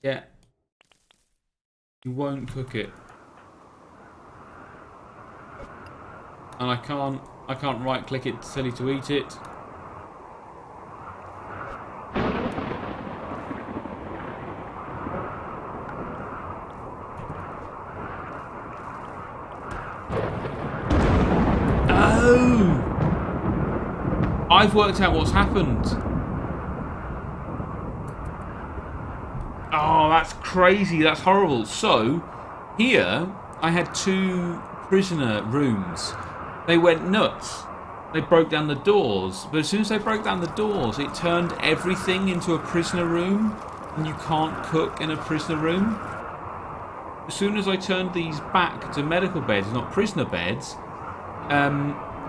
Yeah. You won't cook it. And I can't right click it to tell you to eat it. Oh! I've worked out what's happened. Oh, that's crazy. That's horrible. So, here, I had 2 prisoner rooms. They went nuts. They broke down the doors. But as soon as they broke down the doors, it turned everything into a prisoner room. And you can't cook in a prisoner room. As soon as I turned these back to medical beds, not prisoner beds,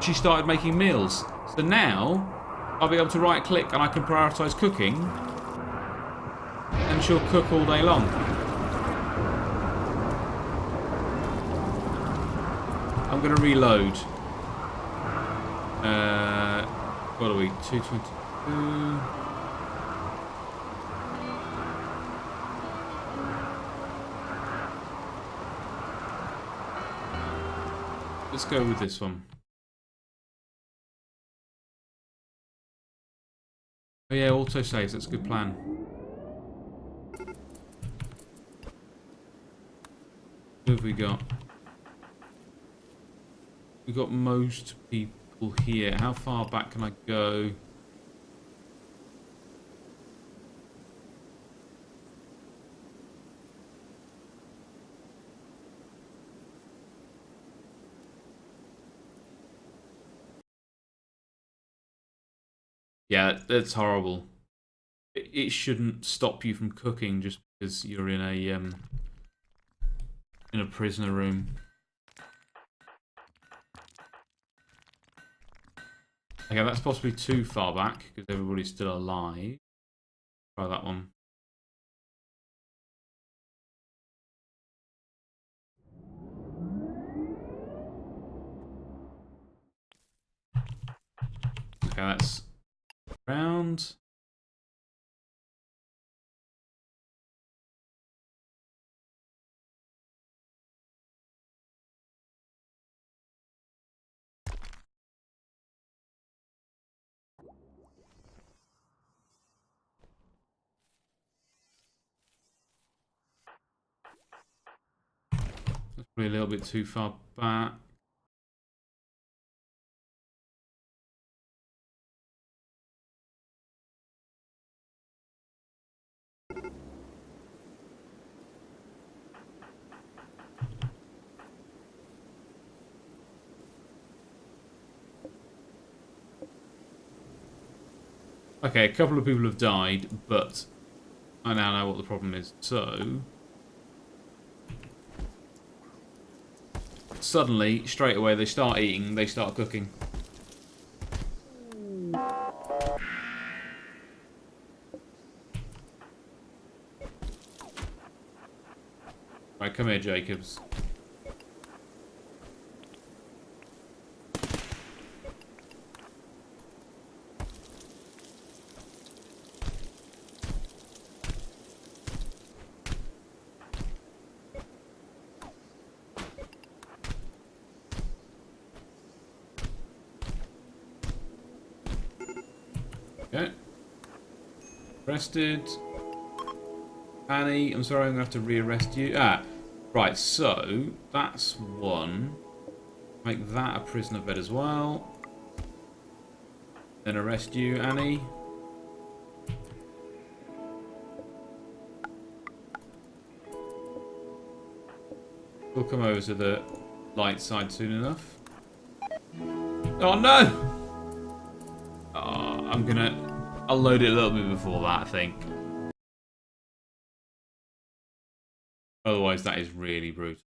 she started making meals. So now, I'll be able to right click and I can prioritise cooking. And she'll cook all day long. I'm going to reload. What are we? 222. Let's go with this one. Oh yeah, auto saves. That's a good plan. Who have we got? We've got most people here. How far back can I go? Yeah, that's horrible. It shouldn't stop you from cooking just because you're in a prisoner room. Okay, that's possibly too far back because everybody's still alive. Try that one. Okay, that's round. That's probably a little bit too far back. Okay, a couple of people have died, but I now know what the problem is. So, suddenly, straight away, they start eating, they start cooking. Right, come here, Jacobs. Okay. Arrested. Annie, I'm sorry, I'm going to have to rearrest you. Ah, right, so that's one. Make that a prisoner bed as well. Then arrest you, Annie. We'll come over to the light side soon enough. Oh no! I'll load it a little bit before that, I think. Otherwise, that is really brutal.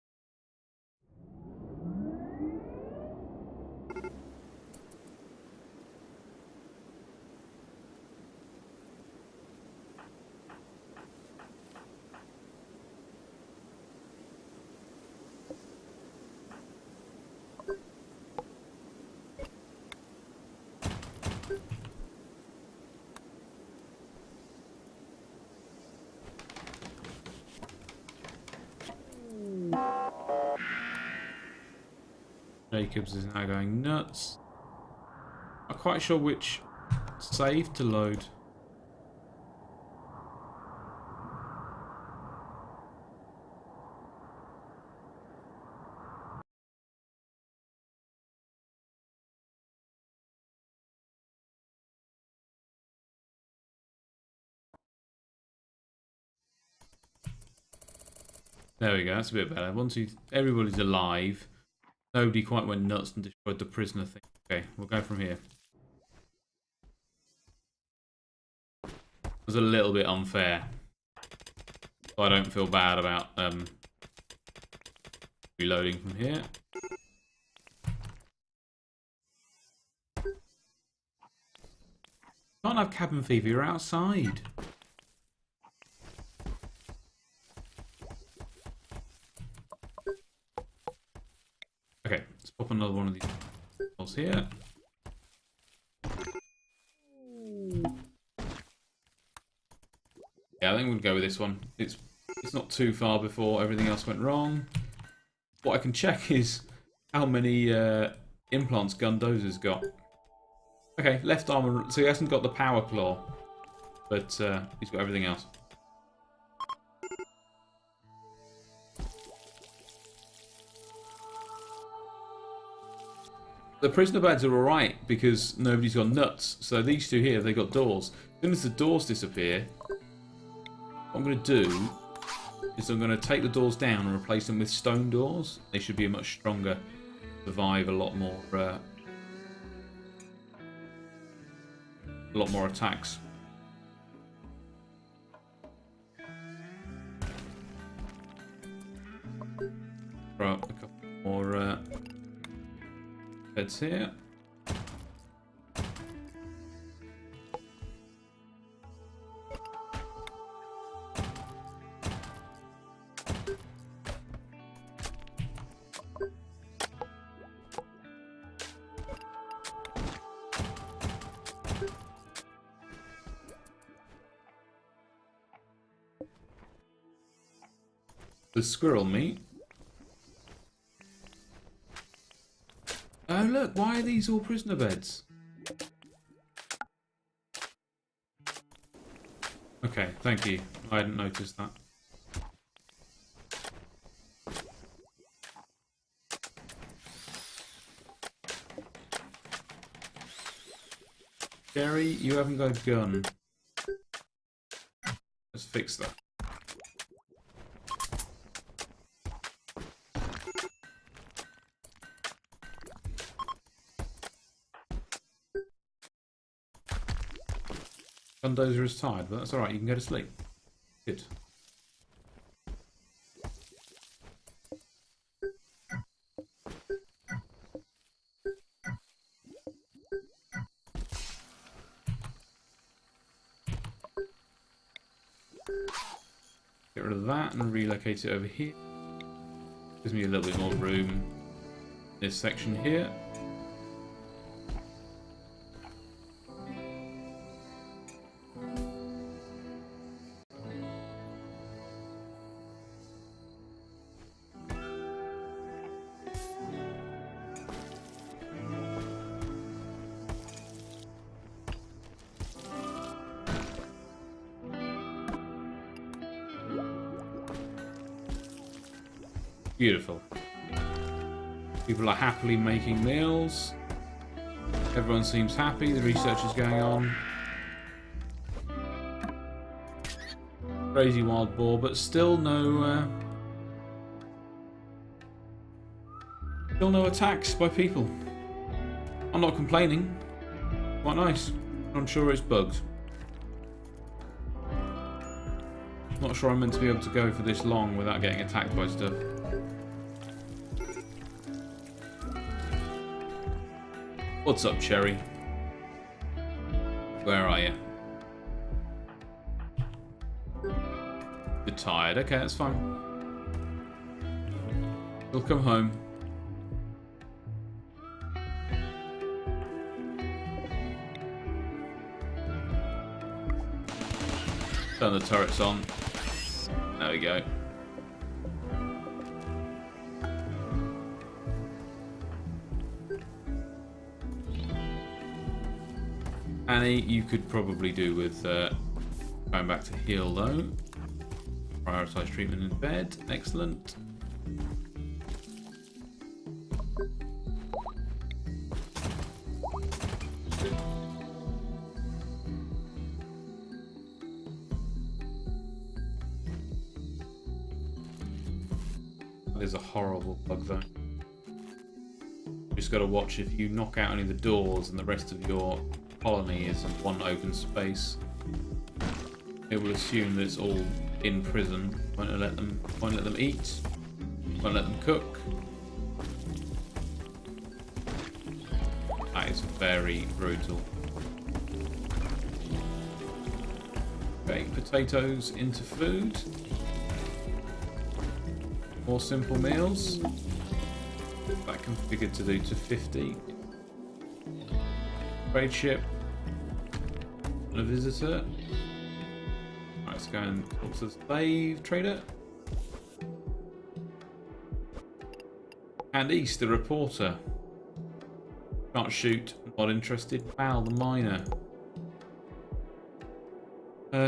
Jacobs is now going nuts. I'm not quite sure which save to load. There we go, that's a bit better. Once everybody's alive, nobody quite went nuts and destroyed the prisoner thing. Okay, we'll go from here. It was a little bit unfair. So I don't feel bad about reloading from here. Can't have cabin fever, you're outside. Okay, let's pop another one of these balls here. Yeah, I think we'll go with this one. It's not too far before everything else went wrong. What I can check is how many implants Gundozer's got. Okay, left arm, so he hasn't got the power claw, but he's got everything else. The prisoner beds are alright because nobody's got nuts. So these two here, they got doors. As soon as the doors disappear, what I'm going to do is I'm going to take the doors down and replace them with stone doors. They should be a much stronger, survive a lot more attacks. Throw up a couple more beds here. The squirrel meat. Oh look, why are these all prisoner beds? Okay, thank you. I hadn't noticed that. Jerry, you haven't got a gun. Let's fix that. Gundozer is tired, but that's alright, you can go to sleep. Good. Get rid of that and relocate it over here. Gives me a little bit more room in this section here. Beautiful. People are happily making meals. Everyone seems happy. The research is going on. Crazy wild boar, but still no attacks by people. I'm not complaining. Quite nice. I'm sure it's bugs. Not sure I'm meant to be able to go for this long without getting attacked by stuff. What's up, Cherry? Where are you? You're tired. Okay, that's fine. We'll come home. Turn the turrets on. There we go. Annie, you could probably do with going back to heal though. Prioritize treatment in bed. Excellent. That is a horrible bug though. Just got to watch if you knock out any of the doors and the rest of your colony is in one open space. It will assume that it's all in prison. Won't let them eat. Won't let them cook. That is very brutal. Bake potatoes into food. More simple meals. That configured to do to 50. Trade ship. And a visitor. Right, let's go and talk to the slave trader. And East, the reporter. Can't shoot, not interested. Val, the miner.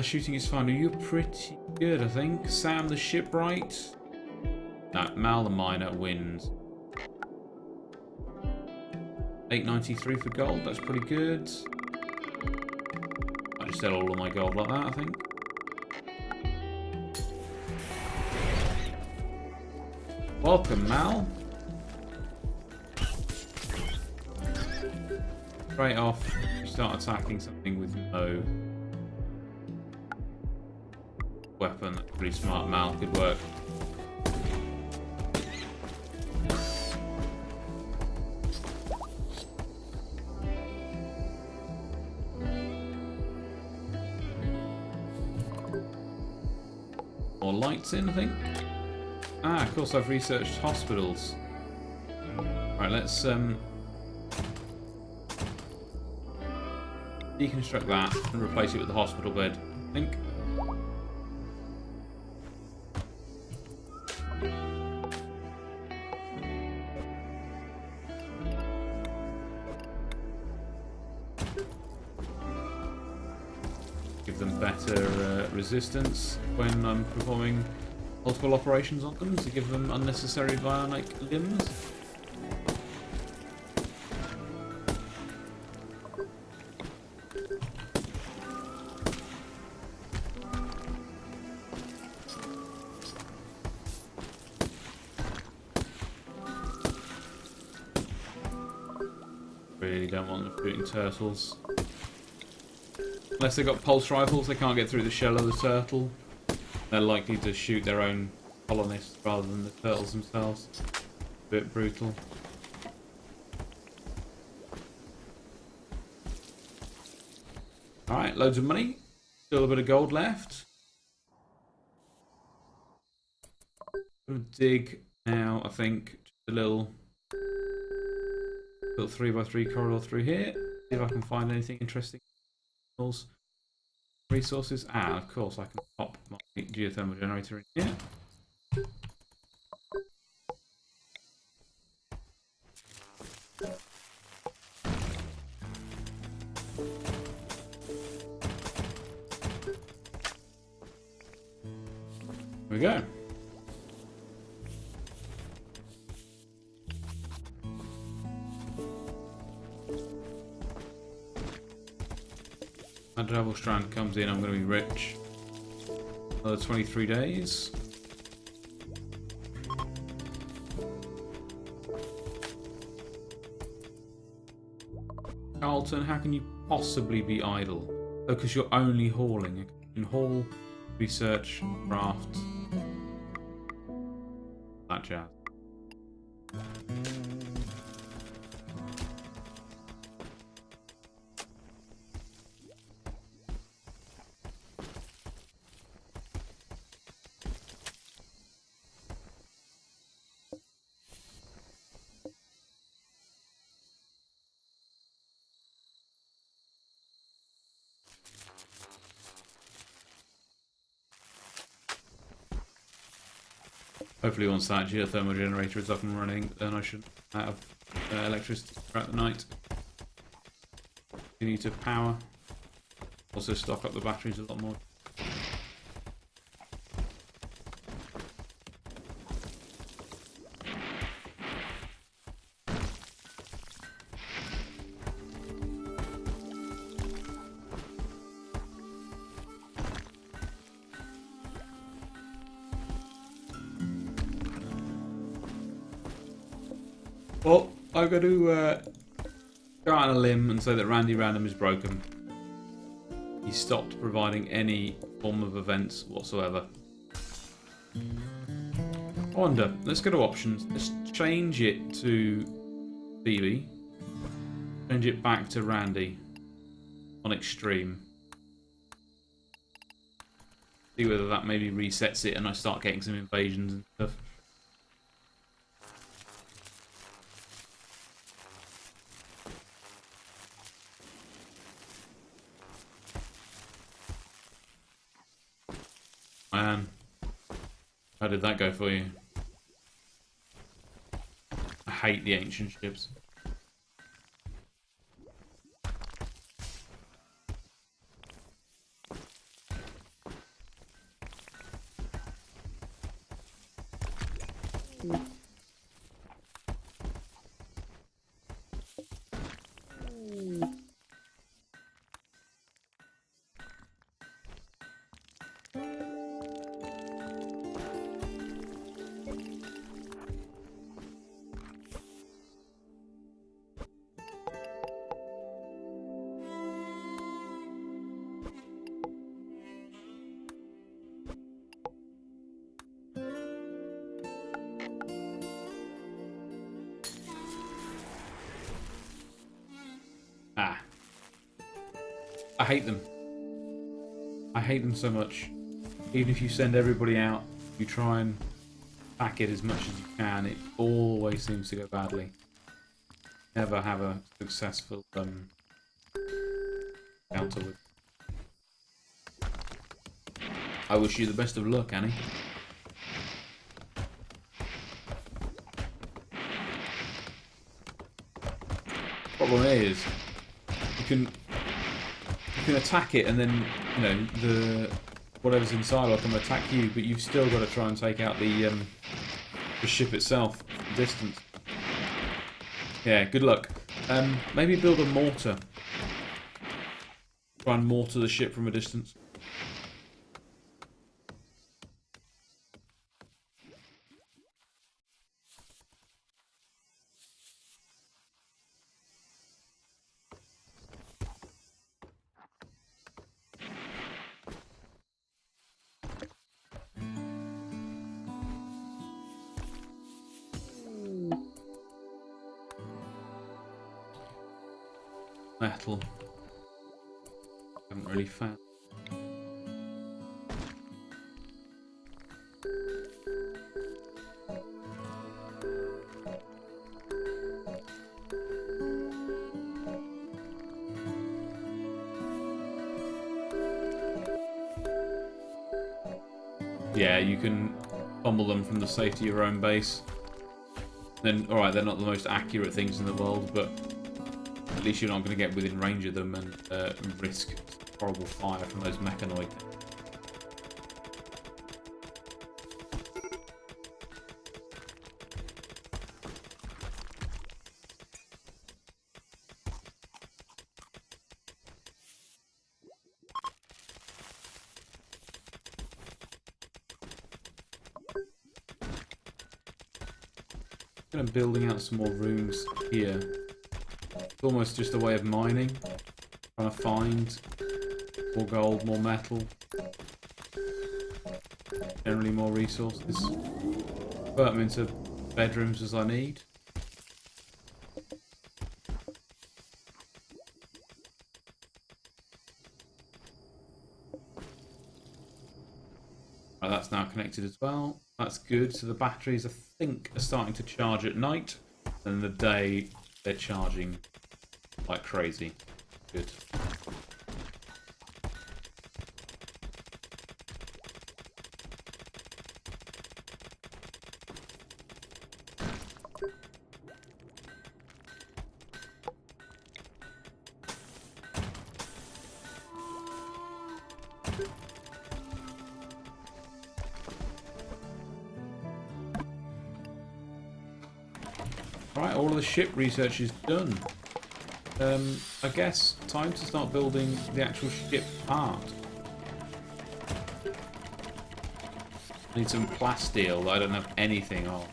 Shooting is fine. You're pretty good, I think. Sam, the shipwright. No, Mal, the miner, wins. 893 for gold, that's pretty good. I just sell all of my gold like that, I think. Welcome, Mal. Straight off, you start attacking something with no weapon. That's pretty smart, Mal. Good work. More lights in, I think. Ah, of course, I've researched hospitals. Right, let's deconstruct that and replace it with the hospital bed, I think. Give them better resistance when I'm performing multiple operations on them to give them unnecessary bionic limbs. Really don't want them shooting turtles. Unless they've got pulse rifles, they can't get through the shell of the turtle. They're likely to shoot their own colonists rather than the turtles themselves. A bit brutal. Alright, loads of money. Still a bit of gold left. I'm gonna dig now, I think, just a little 3x3 corridor through here. See if I can find anything interesting. Resources. Ah, of course, I can pop my geothermal generator in here. Here we go. That double strand comes in, I'm going to be rich. Another 23 days. Carlton, how can you possibly be idle? Oh, because you're only hauling. You can haul, research, craft. That jazz. Hopefully once that geothermal generator is up and running, then I should have electricity throughout the night. You need to power Also stock up the batteries a lot more. Well, I'm going to go out on a limb and say that Randy Random is broken. He stopped providing any form of events whatsoever. I wonder, let's go to options. Let's change it to Phoebe. Change it back to Randy on extreme. See whether that maybe resets it and I start getting some invasions and stuff. Man, how did that go for you? I hate the ancient ships. Ah. I hate them. I hate them so much. Even if you send everybody out, you try and pack it as much as you can, it always seems to go badly. Never have a successful encounter with. I wish you the best of luck, Annie. Problem is, you can attack it, and then the whatever's inside will come attack you, but you've still got to try and take out the ship itself from a distance. Yeah, good luck. Maybe build a mortar. Try and mortar the ship from a distance. Metal. Haven't really found. Yeah, you can fumble them from the safety of your own base. Then, alright, they're not the most accurate things in the world, but at least you're not going to get within range of them and risk horrible fire from those mechanoid. I'm building out some more rooms here. It's almost just a way of mining, trying to find more gold, more metal, generally more resources. Put them into bedrooms as I need. Right, that's now connected as well. That's good. So the batteries, I think, are starting to charge at night, and in the day they're charging like crazy. Good. Right, all of the ship research is done. I guess time to start building the actual ship part. I need some plasteel that I don't have anything of.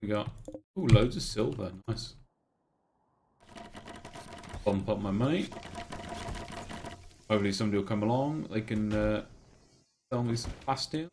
We got loads of silver. Nice. Bump up my money. Hopefully somebody will come along. They can sell me some plasteel.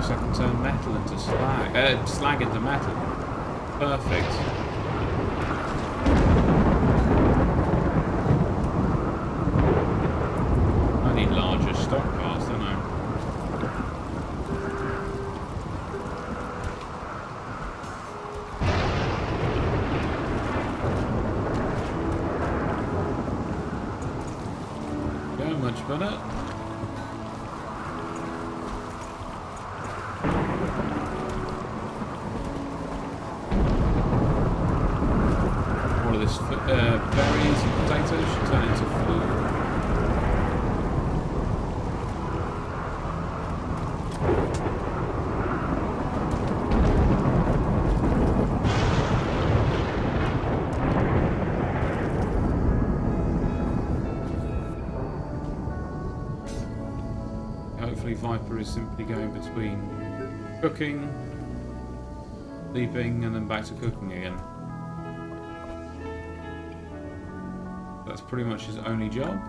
I can turn metal into slag. Slag into metal. Perfect. I need larger stockpiles, don't I? Yeah, much better. Berries and potatoes should turn into food. Hopefully Viper is simply going between cooking, sleeping, and then back to cooking again. That's pretty much his only job.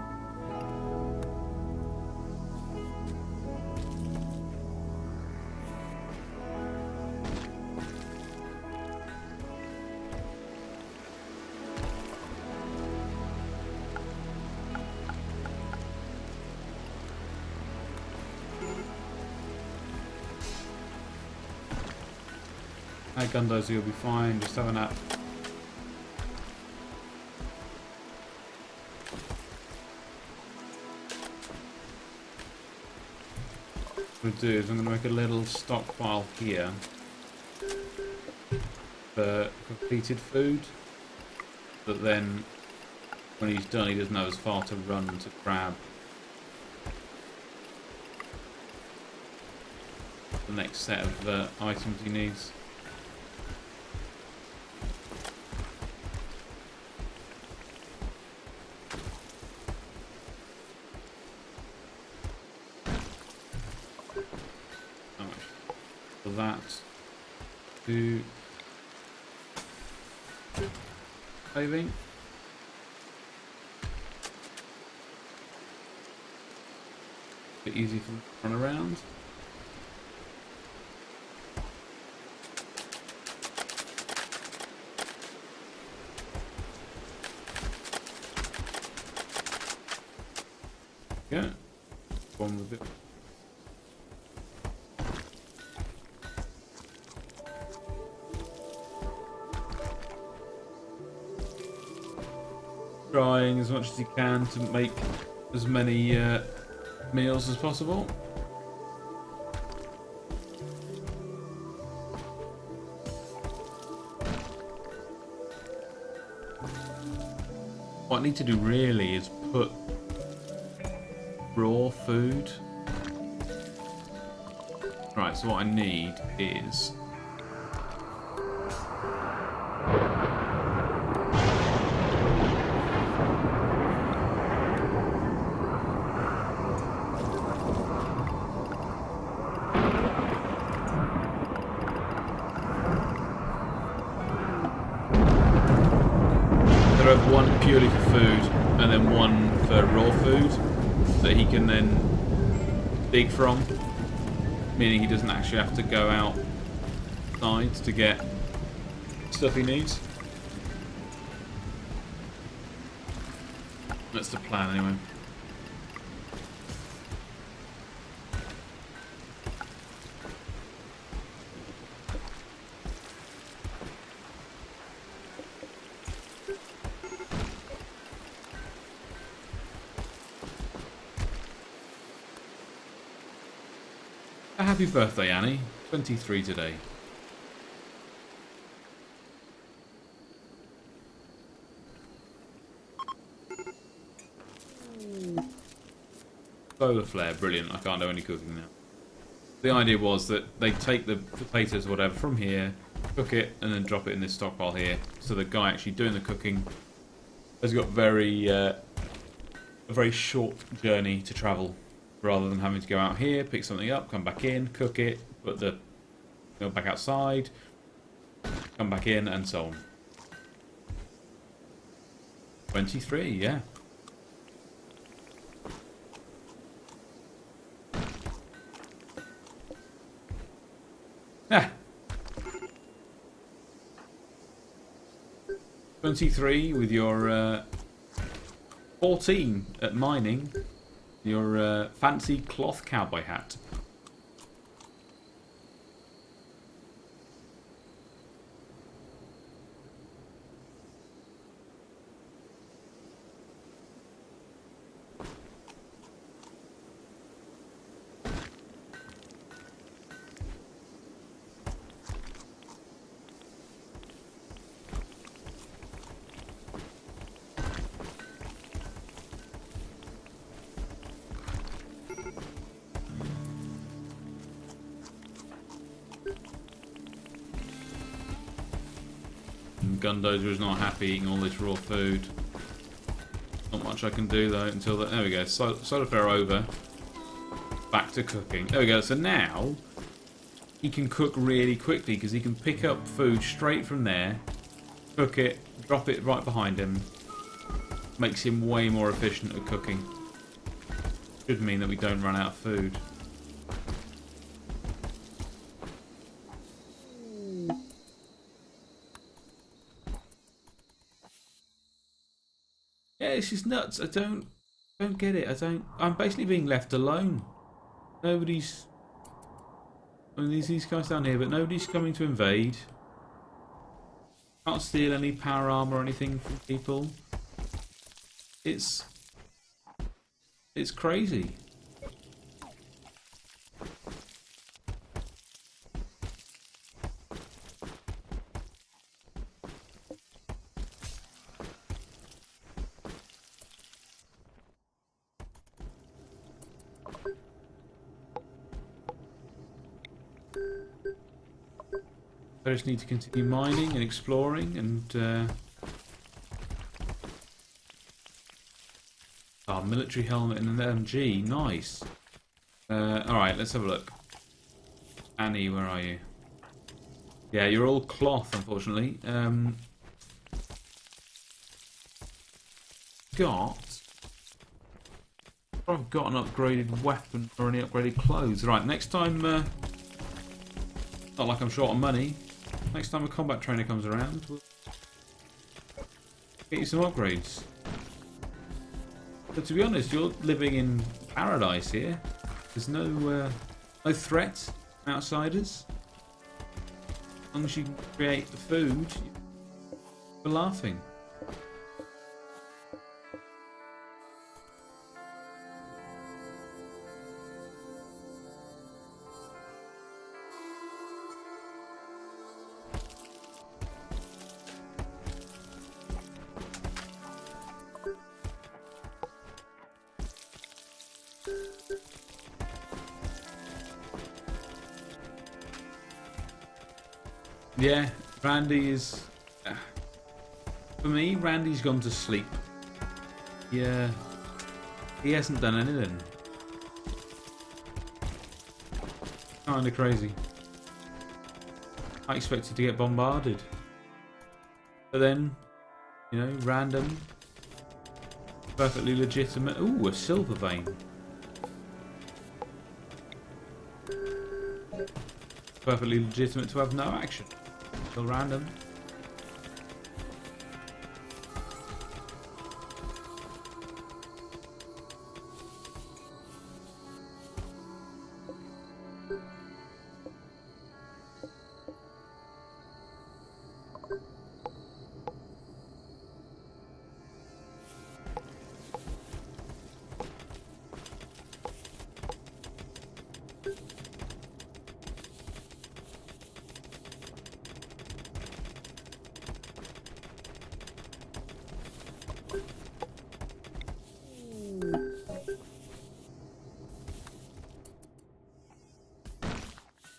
Hey Gundozer, you'll be fine, just have a nap. What I'm going to do is I'm going to make a little stockpile here for completed food, but then when he's done he doesn't know as far to run to grab the next set of items he needs. That to saving. Bit easy for them to run around. Yeah, one with it. Trying as much as you can to make as many meals as possible. What I need to do really is put raw food. Right, so what I need is purely for food, and then one for raw food that he can then dig from, meaning he doesn't actually have to go outside to get stuff he needs. That's the plan anyway. A happy birthday, Annie. 23 today. Solar flare, brilliant. I can't do any cooking now. The idea was that they take the potatoes or whatever from here, cook it, and then drop it in this stockpile here. So the guy actually doing the cooking has got a very short journey to travel, rather than having to go out here, pick something up, come back in, cook it, go back outside, come back in, and so on. 23, yeah. Ah. 23 with your 14 at mining, your fancy cloth cowboy hat. Gundozer is not happy eating all this raw food. Not much I can do though until the, there we go. Solar flare over. Back to cooking. There we go. So now he can cook really quickly because he can pick up food straight from there, cook it, drop it right behind him. Makes him way more efficient at cooking. Should mean that we don't run out of food. Yeah, it's just nuts. I don't get it. I'm basically being left alone. Nobody's. I mean, there's these guys down here, but nobody's coming to invade. Can't steal any power armor or anything from people. It's crazy. I just need to continue mining and exploring and military helmet and an MG, nice. Alright, let's have a look. Annie, where are you? Yeah, you're all cloth, unfortunately. I've got an upgraded weapon or any upgraded clothes. Right, next time, not like I'm short on money. Next time a combat trainer comes around, we'll get you some upgrades. But to be honest, you're living in paradise here. There's no threat from outsiders. As long as you can create the food, you're laughing. Yeah, Randy is... For me, Randy's gone to sleep. Yeah, he hasn't done anything. Kinda crazy. I expected to get bombarded. But then, you know, random Perfectly legitimate. Ooh, a silver vein. Perfectly legitimate to have no action. Still random.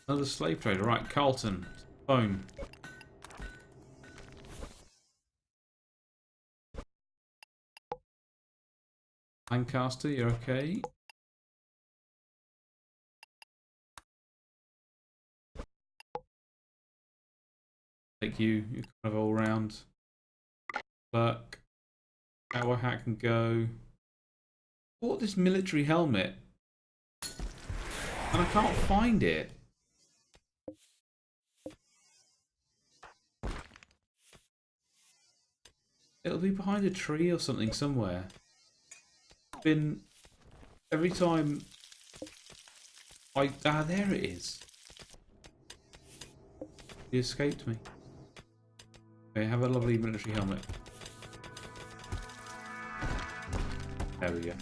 Another slave trader. Right, Carlton. Phone. Lancaster, you're okay. Take you. You're kind of all round. Clerk. Power hack can go. Bought this military helmet. And I can't find it. It'll be behind a tree or something somewhere. Been every time there it is. He escaped me. Okay, have a lovely military helmet. There we go.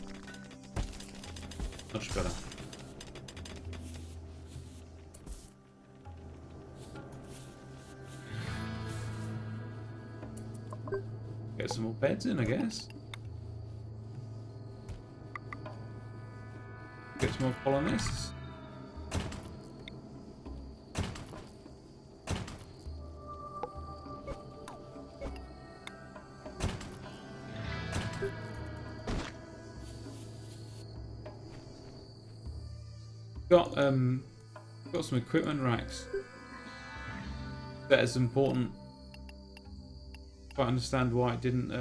Much better. Get some more beds in, I guess. Get some more colonists. Got some equipment racks. That is important. I understand why it didn't.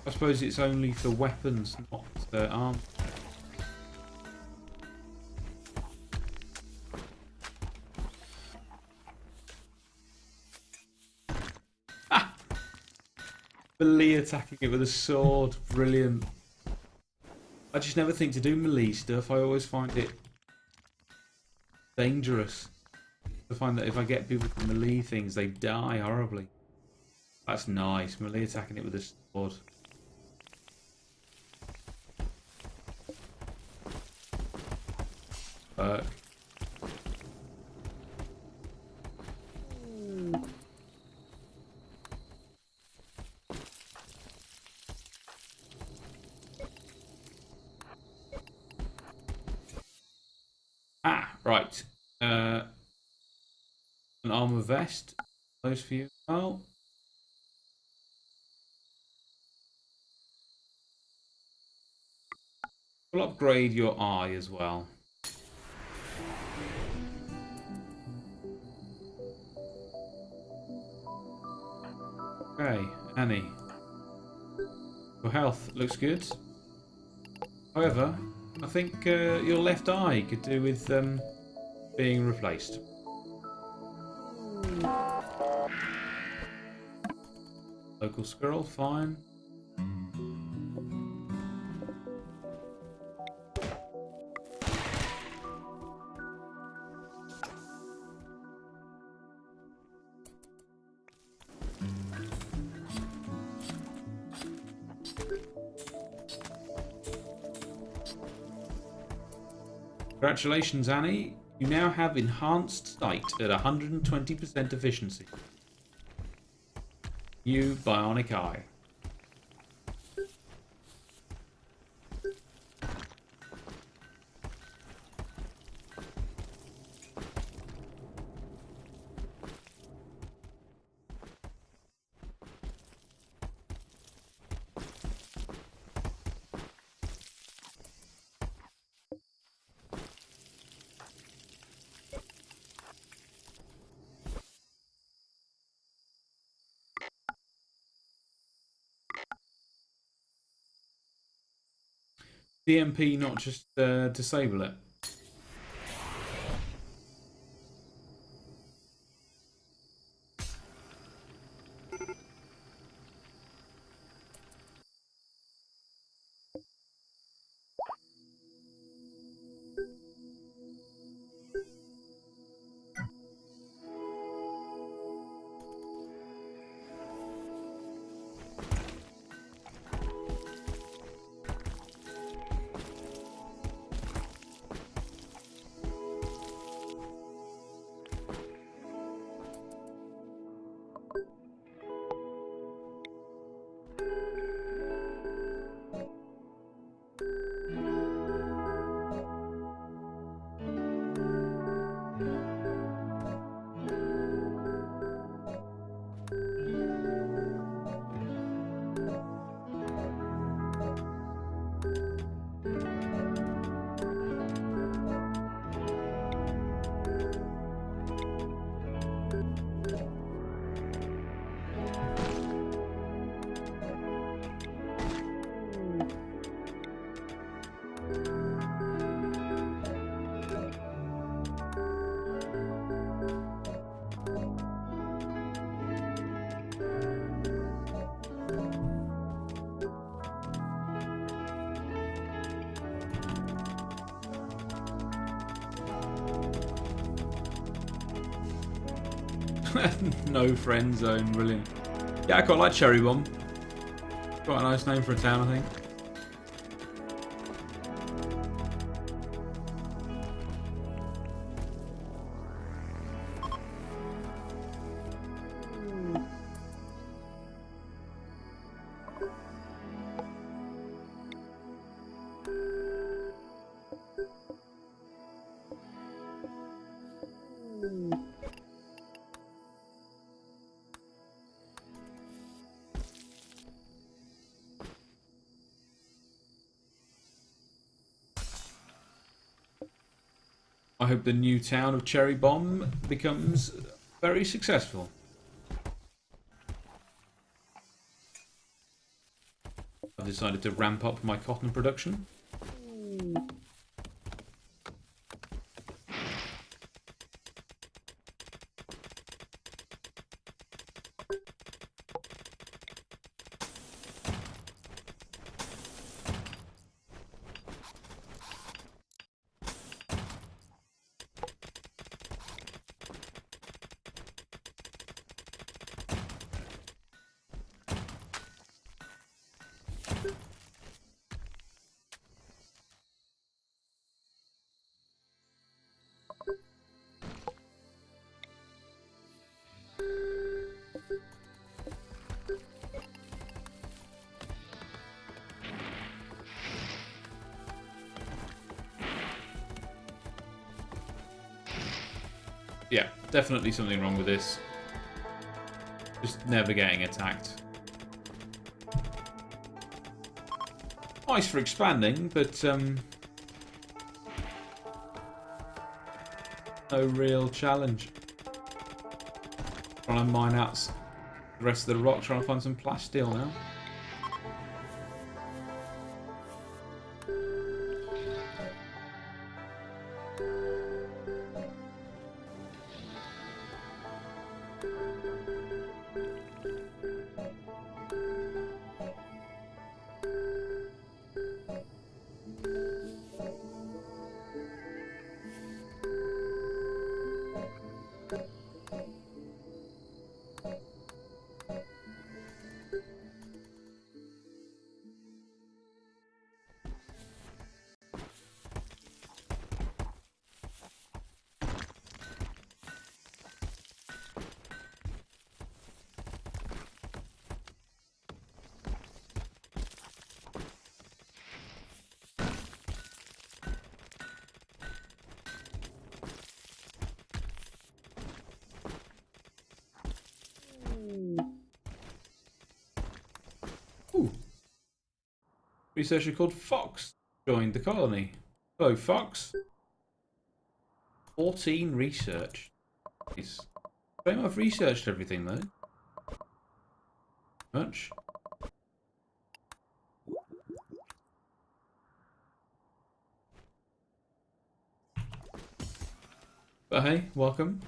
I suppose it's only for weapons, not arms. Melee attacking it with a sword, brilliant. I just never think to do melee stuff. I always find it dangerous. I find that if I get people to melee things, they die horribly. That's nice. Melee attacking it with a sword. Fuck. Right. An armor vest. Those for you. Oh. We'll upgrade your eye as well. Okay, Annie. Your health looks good. However, I think your left eye could do with being replaced. Local squirrel, fine. Congratulations, Annie. You now have enhanced sight at 120% efficiency. New bionic eye. DMP not just disable it? No friend zone, brilliant. Yeah, I quite like Cherry Bomb. Quite a nice name for a town, I think. I hope the new town of Cherry Bomb becomes very successful. I've decided to ramp up my cotton production. Yeah, definitely something wrong with this. Just never getting attacked. Nice for expanding, but no real challenge. Trying to mine out the rest of the rock, trying to find some plasteel now. Ooh. Researcher called Fox joined the colony. Hello, Fox. 14 research. Nice. Shame I've researched everything though. Much. But hey, welcome.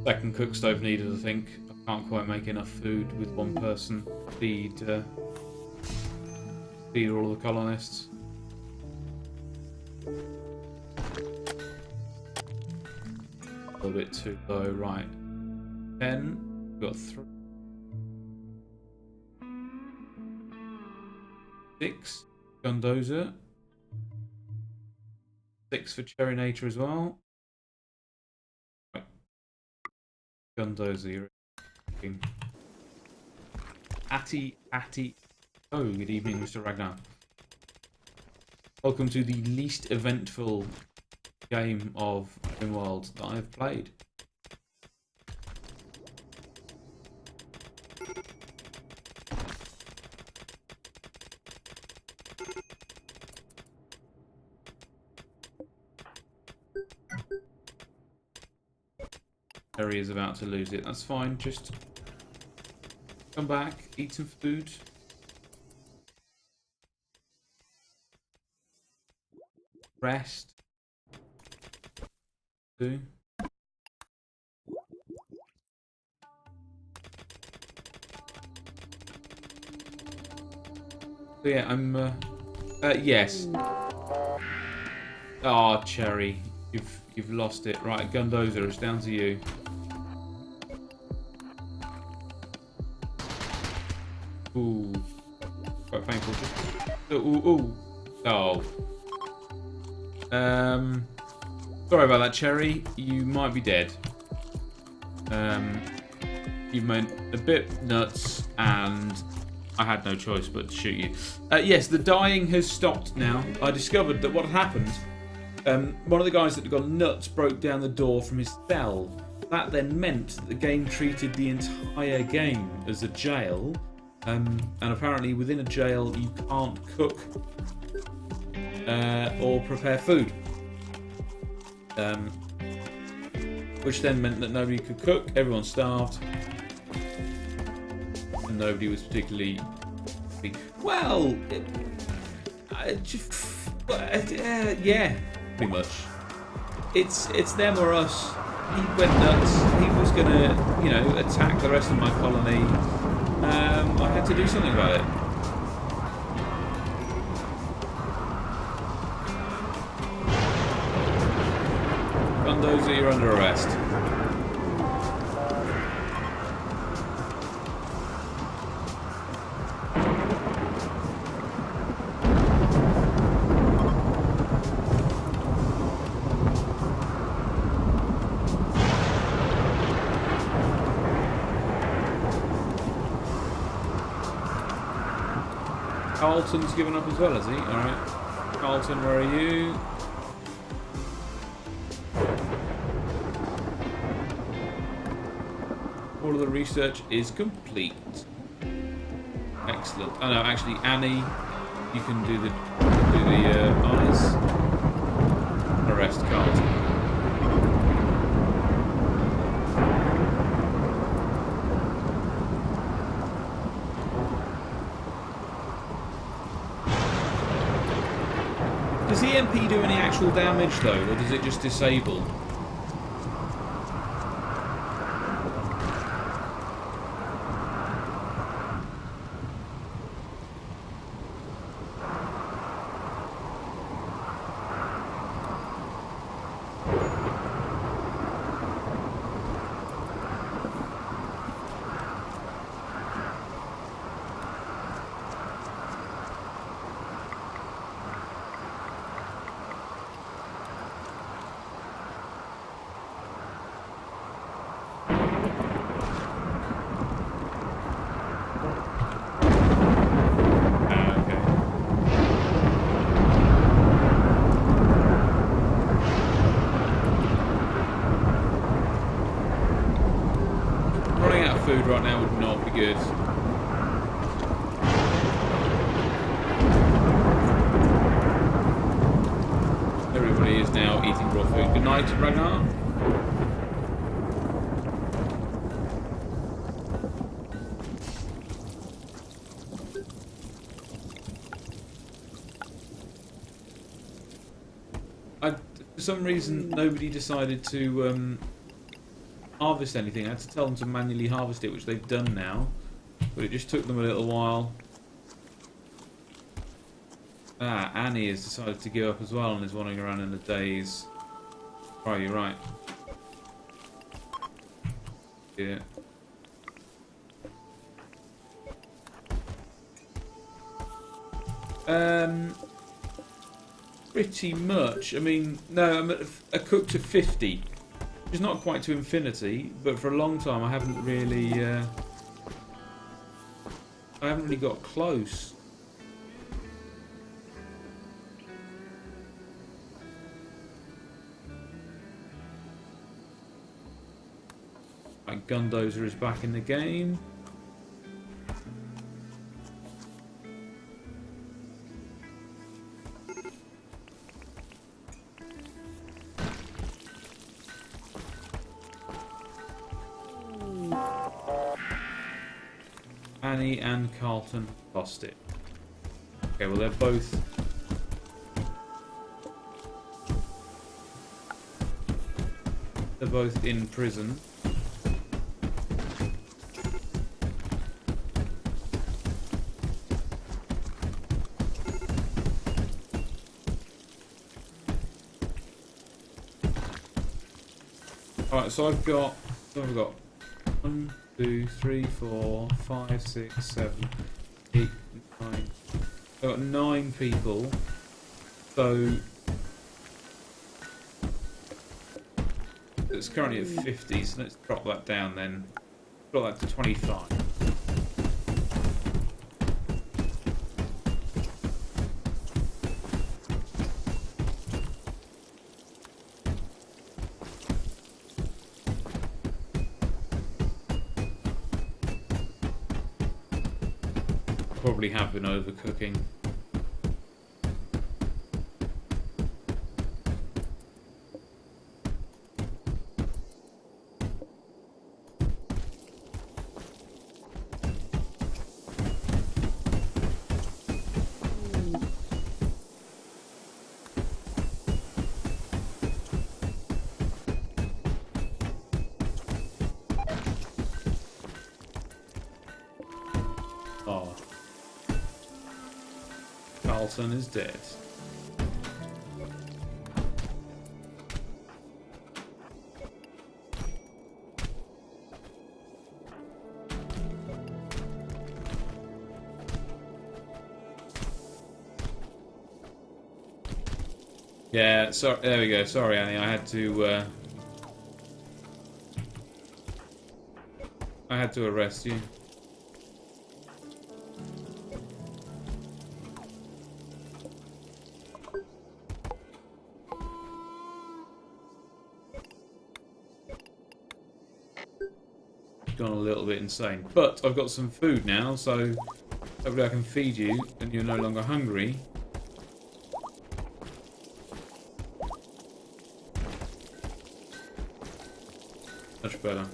Second cook stove needed, I think. I can't quite make enough food with one person. Feed all the colonists. A little bit too low, right. 10. We've got 3. 6. Gundozer. 6 for Cherinator as well. Right. Gundozer, you're Atty. Oh, good evening, Mr. Ragnar. Welcome to the least eventful game of Rimworld that I've played. Harry is about to lose it. That's fine. Just come back, eat some food. Rest. Do. So yeah, I'm. Yes. Oh, Cherry, you've lost it. Right, Gundozer, it's down to you. Ooh, quite painful. Ooh. Oh. Sorry about that, Cherry. You might be dead. You went a bit nuts, and I had no choice but to shoot you. Yes, the dying has stopped now. I discovered that what had happened, one of the guys that had gone nuts broke down the door from his cell. That then meant that the game treated the entire game as a jail. And apparently within a jail you can't cook or prepare food. Which then meant that nobody could cook, everyone starved, and nobody was particularly well. Yeah, pretty much. It's them or us. He went nuts. He was gonna, attack the rest of my colony. I had to do something about it. Gundozer, you're under arrest. Carlton's given up as well, has he? Alright. Carlton, where are you? All of the research is complete. Excellent. Oh no, actually, Annie, you can do the eyes. Arrest Carlton. Does EMP do any actual damage though, or does it just disable? right, Ragnar? For some reason, nobody decided to harvest anything. I had to tell them to manually harvest it, which they've done now. But it just took them a little while. Ah, Annie has decided to give up as well and is wandering around in the daze. Oh, you're right. Yeah. Pretty much. I mean, no, I'm at a cook to 50. Which is not quite to infinity, but for a long time I haven't really got close. Right, Gundozer is back in the game. Annie and Carlton lost it. Okay, well they're both in prison. Alright, so I've got 1, 2, 3, 4, 5, 6, 7, 8, 9. I've got 9 people. So it's currently at 50, so let's drop that down then. Drop that to 25. Probably have been overcooking. Oh. Carlton is dead. Yeah, so there we go. Sorry, Annie. I had to arrest you. Gone a little bit insane, but I've got some food now, so hopefully I can feed you and you're no longer hungry. Much better.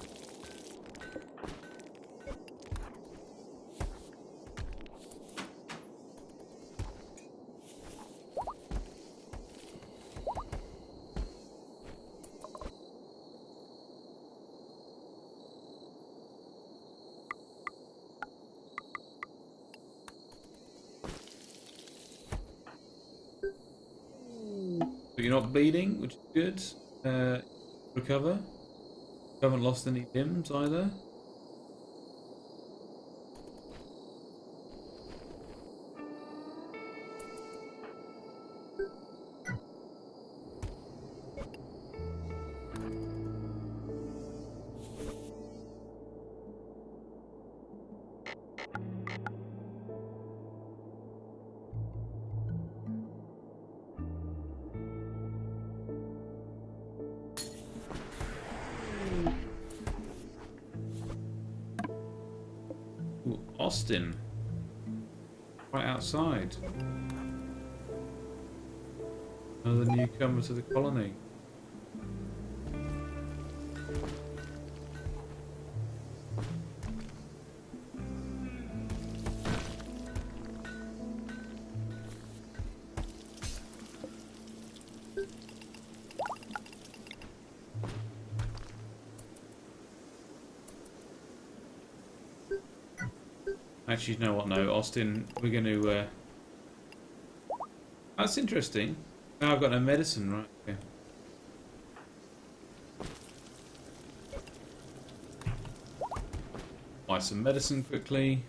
But you're not bleeding, which is good. Recover. You haven't lost any limbs either. Ooh, Austin. Right outside. Another newcomer to the colony. Actually, you know what? No, Austin, we're going to... That's interesting. Oh, I've got no medicine, right? Okay. Buy some medicine quickly.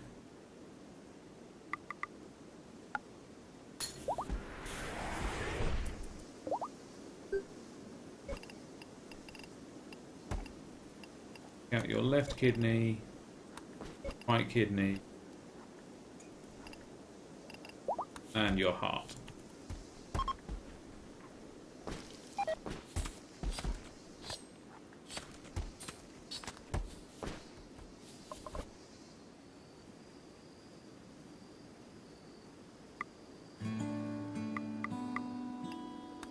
Out your left kidney, right kidney, and your heart.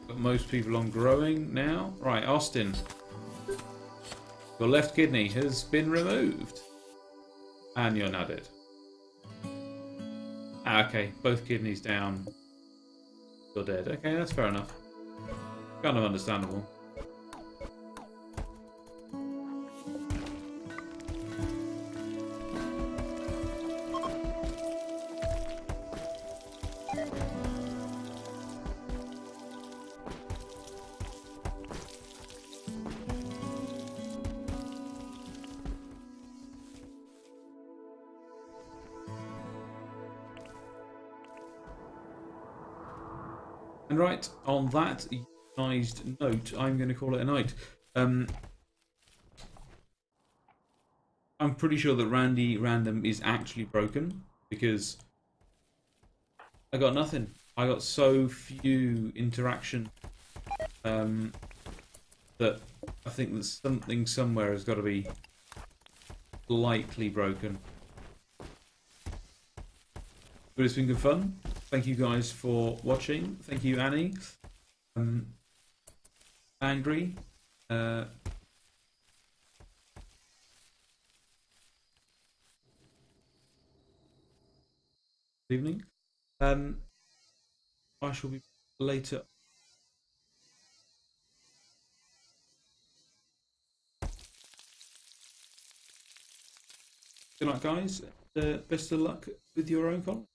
Got most people on growing now. Right, Austin. Your left kidney has been removed. And you're now dead. Ah, okay, both kidneys down. You're dead. Okay, that's fair enough. Kind of understandable. And right, on that euthanized note, I'm going to call it a night. I'm pretty sure that Randy Random is actually broken because I got nothing. I got so few interaction that I think that something somewhere has got to be likely broken. But it's been good fun. Thank you guys for watching. Thank you, Annie. Angry. Evening. I shall be later. Good night, guys. Best of luck with your own con.